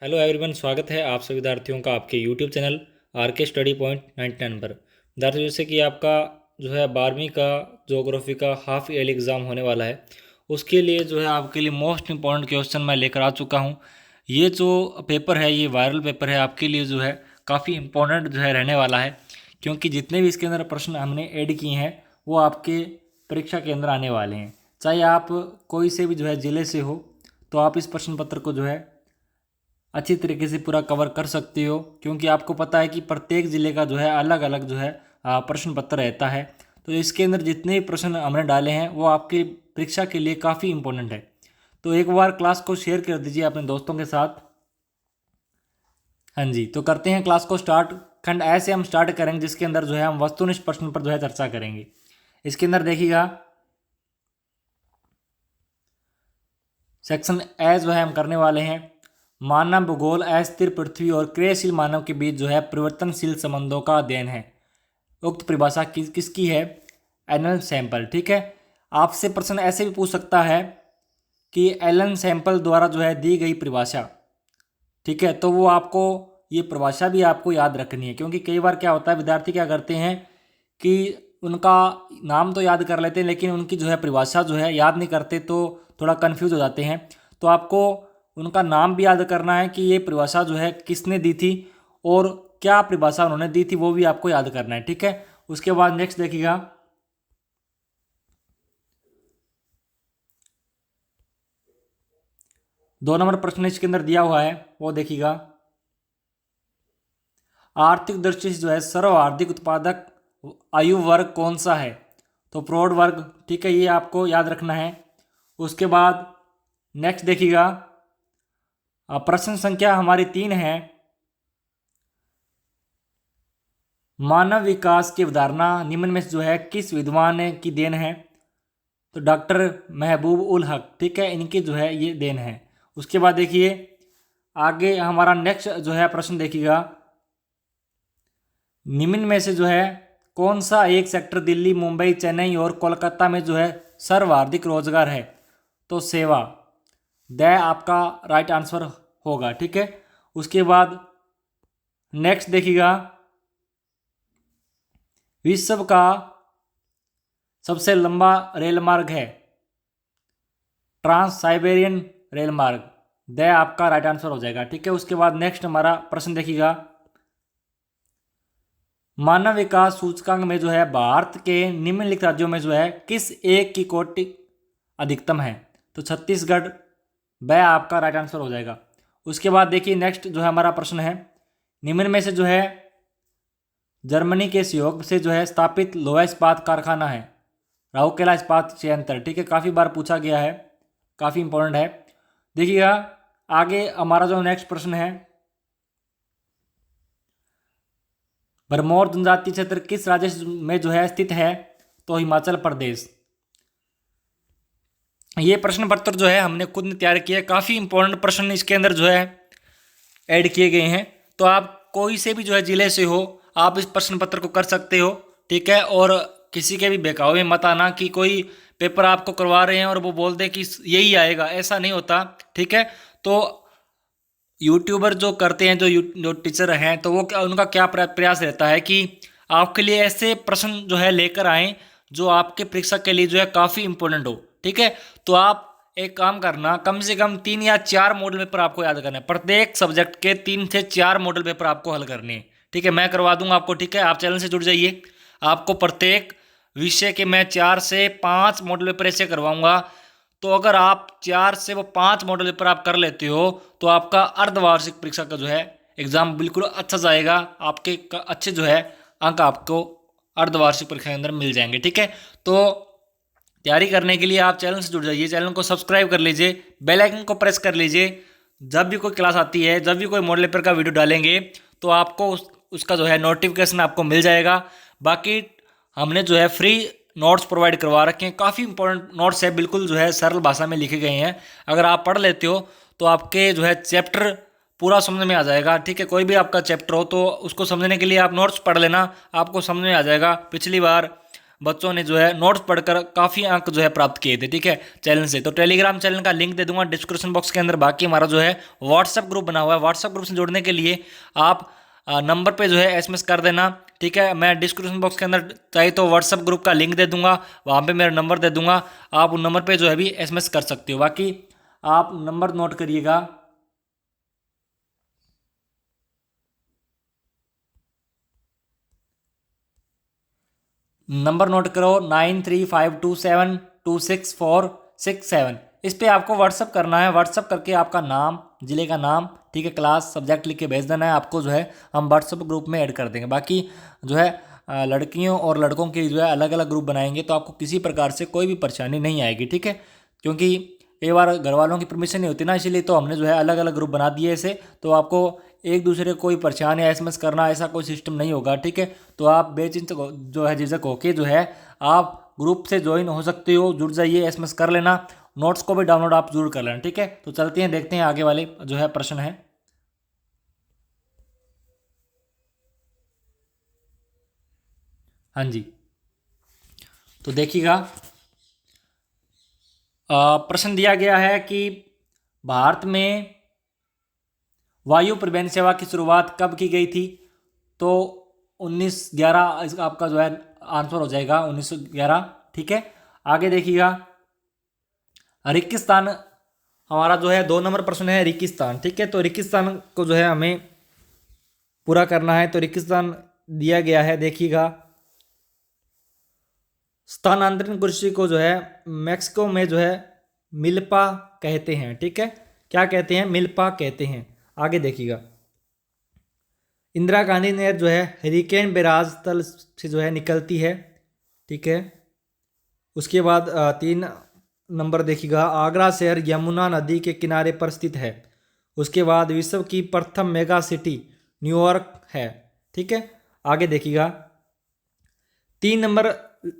Hello everyone, स्वागत है आप सभी विद्यार्थियों का आपके यूट्यूब चैनल आर के स्टडी पॉइंट 99 पर। विद्यार्थियों, जैसे कि आपका जो है 12वीं का ज्योग्राफी का हाफ ईयरली एग्ज़ाम होने वाला है, उसके लिए जो है आपके लिए मोस्ट इंपॉर्टेंट क्वेश्चन मैं लेकर आ चुका हूँ। ये जो पेपर है, ये वायरल पेपर है, आपके लिए जो है काफ़ी इंपॉर्टेंट जो है रहने वाला है, क्योंकि जितने भी इसके अंदर प्रश्न हमने ऐड किए हैं वो आपके परीक्षा के अंदर आने वाले हैं। चाहे आप कोई से भी जो है ज़िले से हो, तो आप इस प्रश्न पत्र को जो है अच्छी तरीके से पूरा कवर कर सकते हो, क्योंकि आपको पता है कि प्रत्येक ज़िले का जो है अलग अलग जो है प्रश्न पत्र रहता है। तो इसके अंदर जितने भी प्रश्न हमने डाले हैं वो आपकी परीक्षा के लिए काफ़ी इंपॉर्टेंट है। तो एक बार क्लास को शेयर कर दीजिए अपने दोस्तों के साथ। हाँ जी, तो करते हैं क्लास को स्टार्ट। खंड ऐसे हम स्टार्ट करेंगे जिसके अंदर जो है हम वस्तुनिष्ठ प्रश्न पर जो है चर्चा करेंगे। इसके अंदर देखिएगा, सेक्शन ए जो है हम करने वाले हैं मानव भूगोल अस्थिर पृथ्वी और क्रियाशील मानव के बीच जो है परिवर्तनशील संबंधों का अध्ययन है। उक्त परिभाषा किसकी है? Ellen Semple. ठीक है, आपसे प्रश्न ऐसे भी पूछ सकता है कि एलन सैंपल द्वारा जो है दी गई परिभाषा। ठीक है, तो वो आपको ये परिभाषा भी आपको याद रखनी है, क्योंकि कई बार क्या होता है, विद्यार्थी क्या करते हैं कि उनका नाम तो याद कर लेते हैं लेकिन उनकी जो है परिभाषा जो है याद नहीं करते, तो थोड़ा कन्फ्यूज हो जाते हैं। तो आपको उनका नाम भी याद करना है कि ये परिभाषा जो है किसने दी थी और क्या परिभाषा उन्होंने दी थी, वो भी आपको याद करना है। ठीक है, उसके बाद नेक्स्ट देखिएगा, 2 नंबर प्रश्न इसके अंदर दिया हुआ है, वो देखिएगा। आर्थिक दृष्टि से जो है सर्वाधिक उत्पादक आयु वर्ग कौन सा है? तो प्रौढ़ वर्ग। ठीक है, ये आपको याद रखना है। उसके बाद नेक्स्ट देखिएगा, प्रश्न संख्या हमारी 3 है। मानव विकास की अवधारणा निम्न में से जो है किस विद्वान की देन है? तो डॉक्टर महबूब उल हक। ठीक है, इनकी जो है ये देन है। उसके बाद देखिए आगे हमारा नेक्स्ट जो है प्रश्न देखिएगा, निम्न में से जो है कौन सा एक सेक्टर दिल्ली, मुंबई, चेन्नई और कोलकाता में जो है सर्वाधिक रोजगार है? तो सेवा। द आपका राइट आंसर होगा। ठीक है, उसके बाद नेक्स्ट देखिएगा, विश्व का सबसे लंबा रेल मार्ग है? ट्रांस साइबेरियन रेल मार्ग। द आपका राइट आंसर हो जाएगा। ठीक है, उसके बाद नेक्स्ट हमारा प्रश्न देखिएगा, मानव विकास सूचकांक में जो है भारत के निम्नलिखित राज्यों में जो है किस एक की कोटि अधिकतम है? तो छत्तीसगढ़। वह आपका राइट आंसर हो जाएगा। उसके बाद देखिए नेक्स्ट जो है हमारा प्रश्न है, निम्न में से जो है जर्मनी के सहयोग से जो है स्थापित लोहा इस्पात कारखाना है? राउरकेला इस्पात संयंत्र। ठीक है, काफ़ी बार पूछा गया है, काफ़ी इंपॉर्टेंट है। देखिएगा आगे हमारा जो नेक्स्ट प्रश्न है, भरमौर जनजाति क्षेत्र किस राज्य में जो है स्थित है? तो हिमाचल प्रदेश। ये प्रश्न पत्र जो है हमने खुद ने तैयार किया है, काफ़ी इंपॉर्टेंट प्रश्न इसके अंदर जो है ऐड किए गए हैं। तो आप कोई से भी जो है ज़िले से हो, आप इस प्रश्न पत्र को कर सकते हो। ठीक है, और किसी के भी बहकावे में मत आना कि कोई पेपर आपको करवा रहे हैं और वो बोल दे कि यही आएगा, ऐसा नहीं होता। ठीक है, तो यूट्यूबर जो करते हैं, जो टीचर हैं, तो वो उनका क्या प्रयास रहता है कि आपके लिए ऐसे प्रश्न जो है लेकर आएँ जो आपके परीक्षा के लिए जो है काफ़ी इंपॉर्टेंट हो। ठीक है, तो आप एक काम करना, कम से कम 3 या 4 मॉडल पेपर आपको याद करना है। प्रत्येक सब्जेक्ट के 3 से 4 मॉडल पेपर आपको हल करने हैं। ठीक है, मैं करवा दूंगा आपको। ठीक है, आप चैनल से जुड़ जाइए, आपको प्रत्येक विषय के मैं 4 से 5 मॉडल पेपर ऐसे करवाऊंगा। तो अगर आप 4 से वो 5 मॉडल पेपर आप कर लेते हो तो आपका अर्धवार्षिक परीक्षा का जो है एग्जाम बिल्कुल अच्छा जाएगा। आपके अच्छे जो है अंक आपको अर्धवार्षिक परीक्षा के अंदर मिल जाएंगे। ठीक है, तो तैयारी करने के लिए आप चैनल से जुड़ जाइए, चैनल को सब्सक्राइब कर लीजिए, बेल आइकन को प्रेस कर लीजिए। जब भी कोई क्लास आती है, जब भी कोई मॉडल पेपर का वीडियो डालेंगे तो आपको उसका जो है नोटिफिकेशन आपको मिल जाएगा। बाकी हमने जो है फ्री नोट्स प्रोवाइड करवा रखे हैं, काफ़ी इंपॉर्टेंट नोट्स है, बिल्कुल जो है सरल भाषा में लिखे गए हैं। अगर आप पढ़ लेते हो तो आपके जो है चैप्टर पूरा समझ में आ जाएगा। ठीक है, कोई भी आपका चैप्टर हो तो उसको समझने के लिए आप नोट्स पढ़ लेना, आपको समझ में आ जाएगा। पिछली बार बच्चों ने जो है नोट्स पढ़कर काफ़ी अंक जो है प्राप्त किए थे, ठीक है, चैनल से। तो टेलीग्राम चैनल का लिंक दे दूंगा डिस्क्रिप्शन बॉक्स के अंदर। बाकी हमारा जो है व्हाट्सएप ग्रुप बना हुआ है, व्हाट्सएप ग्रुप से जुड़ने के लिए आप नंबर पे जो है एसएमएस कर देना, ठीक है। मैं डिस्क्रिप्शन बॉक्स के अंदर चाहे तो व्हाट्सएप ग्रुप का लिंक दे दूंगा, वहाँ पे मेरा नंबर दे दूंगा, आप उन नंबर पे जो है भी एसएमएस कर सकते हो। बाकी आप नंबर नोट करिएगा, नंबर नोट करो 9352726467। इस पे आपको व्हाट्सअप करना है, व्हाट्सअप करके आपका नाम, जिले का नाम, ठीक है, क्लास, सब्जेक्ट लिख के भेज देना है। आपको जो है हम व्हाट्सअप ग्रुप में ऐड कर देंगे। बाकी जो है लड़कियों और लड़कों के जो है अलग अलग ग्रुप बनाएंगे, तो आपको किसी प्रकार से कोई भी परेशानी नहीं आएगी, ठीक है। क्योंकि कई बार घर वालों की परमिशन नहीं होती ना, इसीलिए तो हमने जो है अलग अलग ग्रुप बना दिए ऐसे, तो आपको एक दूसरे को कोई परेशान या एसएमएस करना ऐसा कोई सिस्टम नहीं होगा, ठीक है। तो आप बेचिंत जो है झिझक होके जो है आप ग्रुप से ज्वाइन हो सकते हो, जुड़ जाइए, एसएमएस कर लेना, नोट्स को भी डाउनलोड आप जरूर कर लेना, ठीक है। तो चलते हैं, देखते हैं आगे वाले जो है प्रश्न है। हाँ जी, तो देखिएगा, प्रश्न दिया गया है कि भारत में वायु परिवहन सेवा की शुरुआत कब की गई थी? तो 1911 इसका आपका जो है आंसर हो जाएगा, 1911, ठीक है। आगे देखिएगा, रिकिस्तान, हमारा जो है 2 नंबर प्रश्न है रिकिस्तान, ठीक है। तो रिकिस्तान को जो है हमें पूरा करना है। तो रिकिस्तान दिया गया है, देखिएगा, स्थानांतरण कृषि को जो है मैक्सिको में जो है मिल्पा कहते हैं, ठीक है। क्या कहते हैं? मिल्पा कहते हैं। आगे देखिएगा, इंदिरा गांधी नहर जो है हरिकेन बैराज तल से जो है निकलती है, ठीक है। उसके बाद 3 नंबर देखिएगा, आगरा शहर यमुना नदी के किनारे पर स्थित है। उसके बाद विश्व की प्रथम मेगा सिटी न्यूयॉर्क है, ठीक है। आगे देखिएगा, 3 नंबर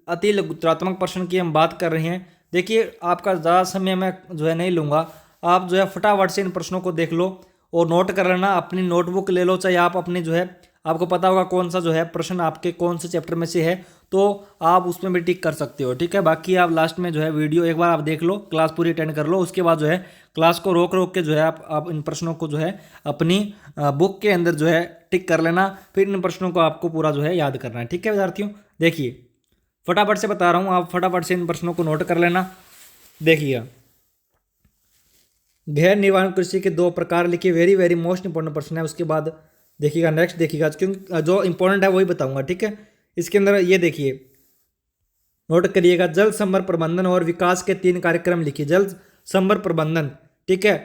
अति लघुत्रात्मक प्रश्न की हम बात कर रहे हैं। देखिए, आपका ज़्यादा समय मैं जो है नहीं लूँगा, आप जो है फटाफट से इन प्रश्नों को देख लो और नोट कर लेना, अपनी नोटबुक ले लो, चाहे आप अपनी जो है, आपको पता होगा कौन सा जो है प्रश्न आपके कौन से चैप्टर में से है, तो आप उसमें भी टिक कर सकते हो, ठीक है। बाकी आप लास्ट में जो है वीडियो एक बार आप देख लो, क्लास पूरी अटेंड कर लो, उसके बाद जो है क्लास को रोक रोक के जो है आप इन प्रश्नों को जो है अपनी बुक के अंदर जो है टिक कर लेना, फिर इन प्रश्नों को आपको पूरा जो है याद करना है, ठीक है विद्यार्थियों। देखिए, फटाफट से बता रहा हूँ, आप फटाफट से इन प्रश्नों को नोट कर लेना। देखिए, गैर निर्वाण कृषि के 2 प्रकार लिखिए, वेरी वेरी मोस्ट इंपॉर्टेंट प्रश्न है। उसके बाद देखिएगा, नेक्स्ट देखिएगा, क्योंकि जो इंपॉर्टेंट है वही बताऊंगा, ठीक है। इसके अंदर ये देखिए, नोट करिएगा, जल संभर प्रबंधन और विकास के 3 कार्यक्रम लिखिए। जल संभर प्रबंधन, ठीक है,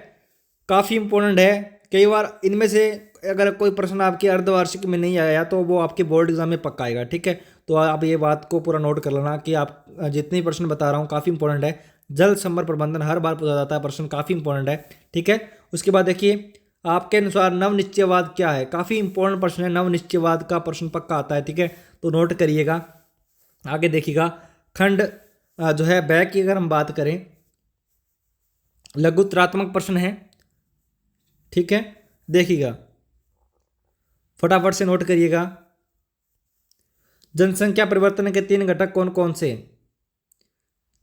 काफ़ी इंपॉर्टेंट है। कई बार इनमें से अगर कोई प्रश्न आपके अर्धवार्षिक में नहीं आया तो वो आपके बोर्ड एग्जाम में पक्का आएगा, ठीक है। तो आप ये बात को पूरा नोट कर लेना कि आप जितने प्रश्न बता रहा हूँ काफ़ी इंपॉर्टेंट है। जल संभर प्रबंधन हर बार पूछा जाता है, प्रश्न काफ़ी इंपॉर्टेंट है, ठीक है। उसके बाद देखिए, आपके अनुसार नवनिश्चयवाद क्या है? काफ़ी इंपॉर्टेंट प्रश्न है, नवनिश्चयवाद का प्रश्न पक्का आता है, ठीक है। तो नोट करिएगा। आगे देखिएगा, खंड जो है बैक की अगर हम बात करें, लघुत्रात्मक प्रश्न है, ठीक है। देखिएगा, फटाफट से नोट करिएगा, जनसंख्या परिवर्तन के 3 घटक कौन कौन से हैं?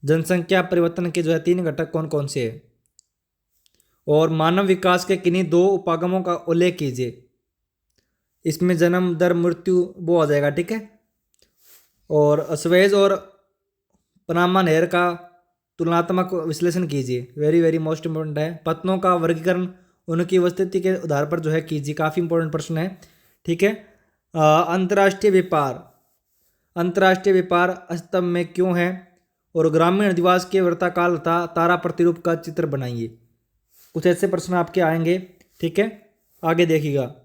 जनसंख्या परिवर्तन के जो है 3 घटक कौन कौन से हैं? और मानव विकास के किन्हीं 2 उपागमों का उल्लेख कीजिए। इसमें जन्म दर मृत्यु वो आ जाएगा, ठीक है। और स्वेज और पनामा नहर का तुलनात्मक विश्लेषण कीजिए, वेरी वेरी मोस्ट इंपॉर्टेंट है। पत्तों का वर्गीकरण उनकी उपस्थिति के आधार पर जो है कीजिए, काफ़ी इंपॉर्टेंट प्रश्न है, ठीक है। अंतर्राष्ट्रीय व्यापार, अंतर्राष्ट्रीय व्यापार अस्तित्व में क्यों है? और ग्रामीण अधिवास के वृत्ताकाल तथा तारा प्रतिरूप का चित्र बनाइए। कुछ ऐसे प्रश्न आपके आएंगे, ठीक है। आगे देखिएगा,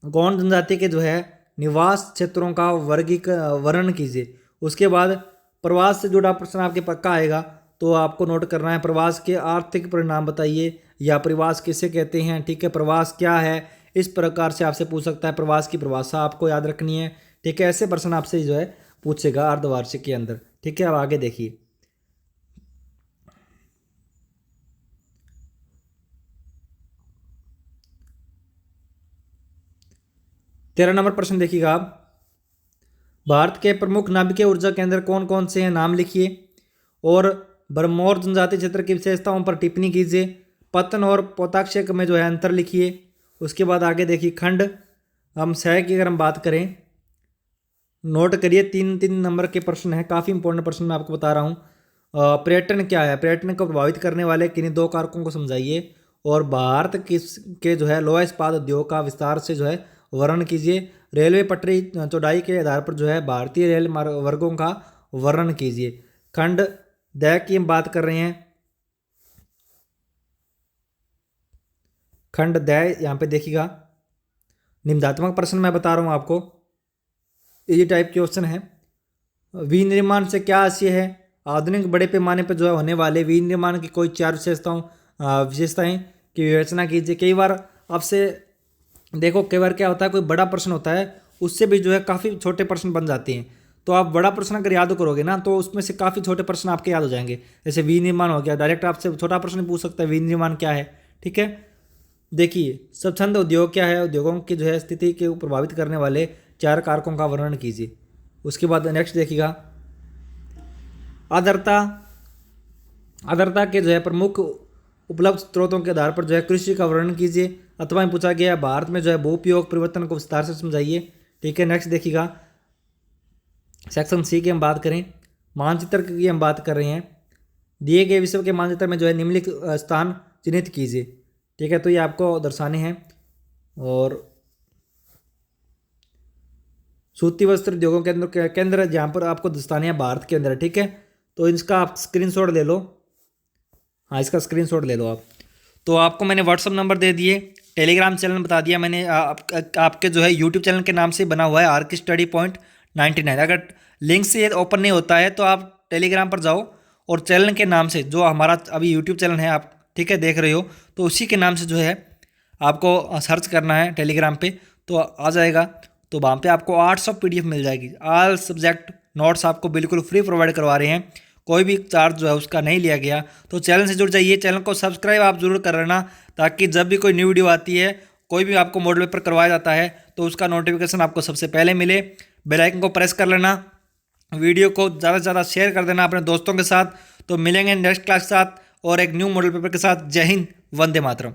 गौंड जनजाति के जो है निवास क्षेत्रों का वर्णन कीजिए। उसके बाद प्रवास से जुड़ा प्रश्न आपके पक्का आएगा, तो आपको नोट करना है, प्रवास के आर्थिक परिणाम बताइए, या प्रवास किसे कहते हैं, ठीक है, प्रवास क्या है, इस प्रकार से आपसे पूछ सकता है। प्रवास की परिभाषा आपको याद रखनी है, ठीक है। ऐसे प्रश्न आपसे जो है पूछेगा अर्धवार्षिक के अंदर, ठीक है। अब आगे देखिए, 13 नंबर प्रश्न देखिएगा आप, भारत के प्रमुख नाभिकीय ऊर्जा केंद्र कौन कौन से हैं, नाम लिखिए। और भरमौर जनजातीय क्षेत्र की विशेषताओं पर टिप्पणी कीजिए। पतन और पोताक्षय में जो है अंतर लिखिए। उसके बाद आगे देखिए खंड, हम सह की अगर हम बात करें, नोट करिए 3-3 नंबर के प्रश्न है, काफ़ी इंपॉर्टेंट प्रश्न मैं आपको बता रहा हूँ। पर्यटन क्या है, पर्यटन को प्रभावित करने वाले किन्हीं 2 कारकों को समझाइए। और भारत के जो है लोहा इस्पात उद्योग का विस्तार से जो है वर्णन कीजिए। रेलवे पटरी चौड़ाई के आधार पर जो है भारतीय रेल वर्गों का वर्णन कीजिए। खंड द की हम बात कर रहे हैं। खंड द यहाँ पे देखिएगा, निबंधात्मक प्रश्न मैं बता रहा हूँ आपको, इजी टाइप के क्वेश्चन है। विनिर्माण से क्या आशय है, आधुनिक बड़े पैमाने पर जो है होने वाले विनिर्माण की कोई 4 विशेषताएं की विवेचना कीजिए। कई बार आपसे देखो, कई बार क्या होता है, कोई बड़ा प्रश्न होता है उससे भी जो है काफ़ी छोटे प्रश्न बन जाते हैं। तो आप बड़ा प्रश्न अगर याद करोगे ना तो उसमें से काफ़ी छोटे प्रश्न आपके याद हो जाएंगे। जैसे विनिर्माण हो गया, डायरेक्ट आपसे छोटा प्रश्न पूछ सकता है विनिर्माण क्या है। ठीक है, देखिए स्वच्छंद उद्योग क्या है, उद्योगों की जो है स्थिति को प्रभावित करने वाले 4 कारकों का वर्णन कीजिए। उसके बाद नेक्स्ट देखिएगा, आर्द्रता, आर्द्रता के जो है प्रमुख उपलब्ध स्रोतों के आधार पर जो है कृषि का वर्णन कीजिए। अथवा में पूछा गया है भारत में जो है भू उपयोग परिवर्तन को विस्तार से समझाइए। ठीक है, नेक्स्ट देखिएगा सेक्शन सी की हम बात करें, मानचित्र की हम बात कर रहे हैं। दिए गए विश्व के मानचित्र में जो है निम्नलिखित स्थान चिन्हित कीजिए। ठीक है, तो ये आपको दर्शाने हैं। और सूती वस्त्र उद्योगों के केंद्र जहाँ पर आपको दर्शाने हैं भारत के अंदर। ठीक है, तो इसका आप स्क्रीनशॉट ले लो। हाँ, इसका स्क्रीनशॉट ले लो आप। तो आपको मैंने व्हाट्सअप नंबर दे दिए, टेलीग्राम चैनल बता दिया मैंने, आपके जो है यूट्यूब चैनल के नाम से बना हुआ है आरके स्टडी पॉइंट 99। अगर लिंक से ओपन नहीं होता है तो आप टेलीग्राम पर जाओ और चैनल के नाम से, जो हमारा अभी यूट्यूब चैनल है आप ठीक है देख रहे हो, तो उसी के नाम से जो है आपको सर्च करना है टेलीग्राम पे, तो आ जाएगा। तो वहाँ पे आपको 800 PDF मिल जाएगी। ऑल सब्जेक्ट नोट्स आपको बिल्कुल फ्री प्रोवाइड करवा रहे हैं, कोई भी चार्ज जो है उसका नहीं लिया गया। तो चैनल से जुड़ जाइए, चैनल को सब्सक्राइब आप जरूर कर लेना, ताकि जब भी कोई न्यू वीडियो आती है, कोई भी आपको मॉडल पेपर करवाया जाता है, तो उसका नोटिफिकेशन आपको सबसे पहले मिले। बेल आइकन को प्रेस कर लेना, वीडियो को ज़्यादा से ज़्यादा शेयर कर देना अपने दोस्तों के साथ। तो मिलेंगे नेक्स्ट क्लास के साथ और एक न्यू मॉडल पेपर के साथ। जय हिंद, वंदे मातरम।